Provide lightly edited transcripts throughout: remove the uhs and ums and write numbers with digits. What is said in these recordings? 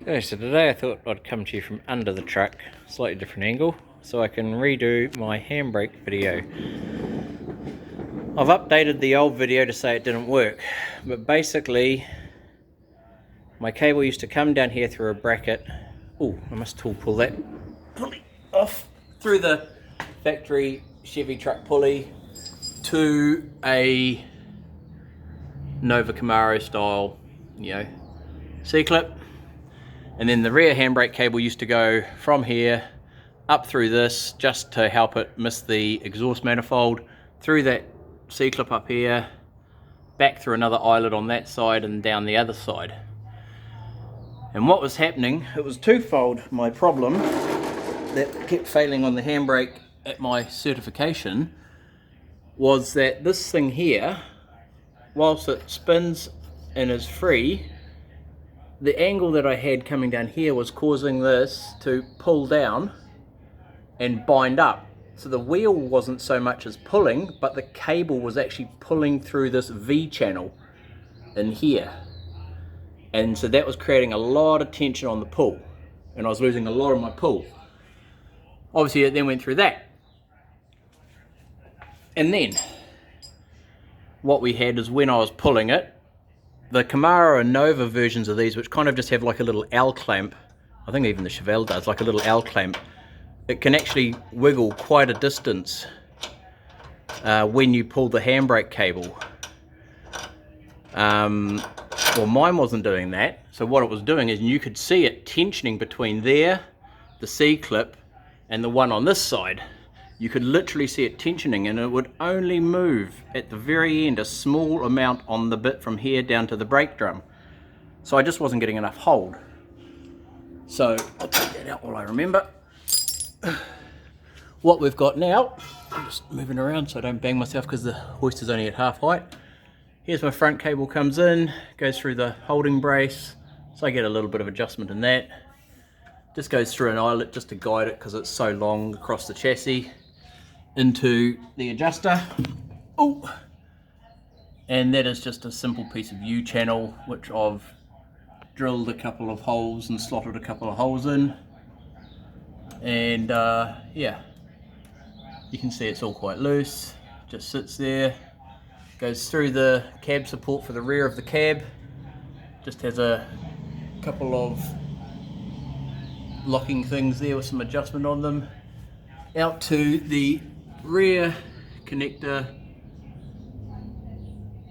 Okay, so today I thought I'd come to you from under the truck, slightly different angle, so I can redo my handbrake video. I've updated the old video to say it didn't work, but basically my cable used to come down here through a bracket. Oh, I must tool pull that pulley off through the factory Chevy truck pulley to a Nova Camaro style, C-clip. And then the rear handbrake cable used to go from here up through this just to help it miss the exhaust manifold, through that C-clip up here, back through another eyelet on that side and down the other side. And what was happening, it was twofold. My problem that kept failing on the handbrake at my certification was that this thing here, whilst it spins and is free, the angle that I had coming down here was causing this to pull down and bind up. So the wheel wasn't so much as pulling, but the cable was actually pulling through this V channel in here. And so that was creating a lot of tension on the pull, and I was losing a lot of my pull. Obviously it then went through that. And then what we had is, when I was pulling it, the Camaro and Nova versions of these, which kind of just have like a little L clamp, I think even the Chevy does, like a little L clamp, it can actually wiggle quite a distance when you pull the handbrake cable. Well, mine wasn't doing that, so what it was doing is, you could see it tensioning between there, the C-clip, and the one on this side. You could literally see it tensioning, and it would only move at the very end a small amount on the bit from here down to the brake drum. So I just wasn't getting enough hold. So I'll take that out while I remember. What we've got now, I'm just moving around so I don't bang myself because the hoist is only at half height. Here's my front cable, comes in, goes through the holding brace, so I get a little bit of adjustment in that. Just goes through an eyelet just to guide it because it's so long across the chassis, into the adjuster. Oh, and that is just a simple piece of U channel which I've drilled a couple of holes and slotted a couple of holes in, and yeah, you can see it's all quite loose, just sits there, goes through the cab support for the rear of the cab, just has a couple of locking things there with some adjustment on them, out to the rear connector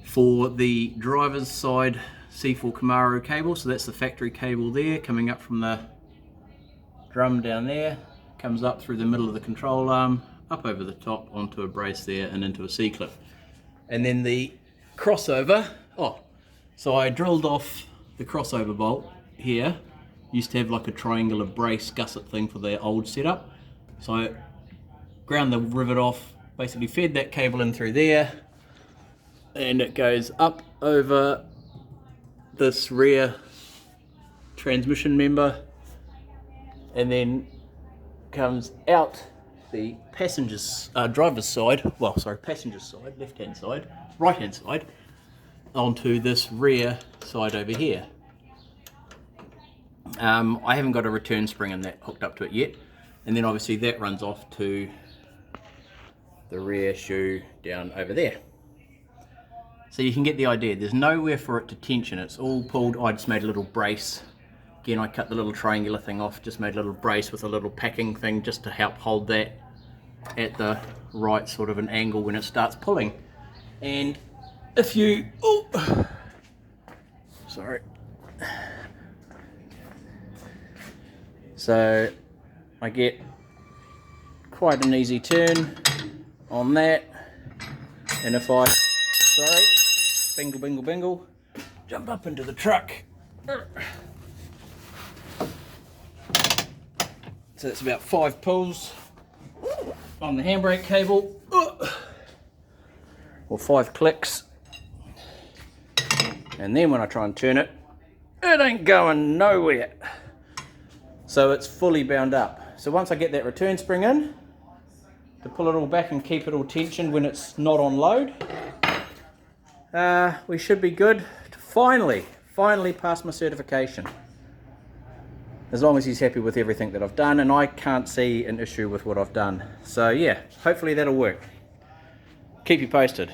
for the driver's side C4 Camaro cable. So that's the factory cable there, coming up from the drum down there, comes up through the middle of the control arm, up over the top onto a brace there and into a C-clip. And then the crossover, so I drilled off the crossover bolt here. Used to have like a triangular brace gusset thing for the old setup, so I ground the rivet off, basically fed that cable in through there, and it goes up over this rear transmission member and then comes out the driver's side, passenger's side, left hand side, right hand side, onto this rear side over here. I haven't got a return spring in that hooked up to it yet, and then obviously that runs off to the rear shoe down over there. So you can get the idea, there's nowhere for it to tension, it's all pulled. I just made a little brace. Again, I cut the little triangular thing off, just made a little brace with a little packing thing just to help hold that at the right sort of an angle when it starts pulling. And if you, so I get quite an easy turn on that, and if I, bingle, jump up into the truck. So it's about 5 pulls on the handbrake cable, or 5 clicks, and then when I try and turn it, it ain't going nowhere. So it's fully bound up. So once I get that return spring in, to pull it all back and keep it all tensioned when it's not on load, we should be good to finally pass my certification. as long as he's happy with everything that I've done, and I can't see an issue with what I've done. So yeah, hopefully that'll work. Keep you posted.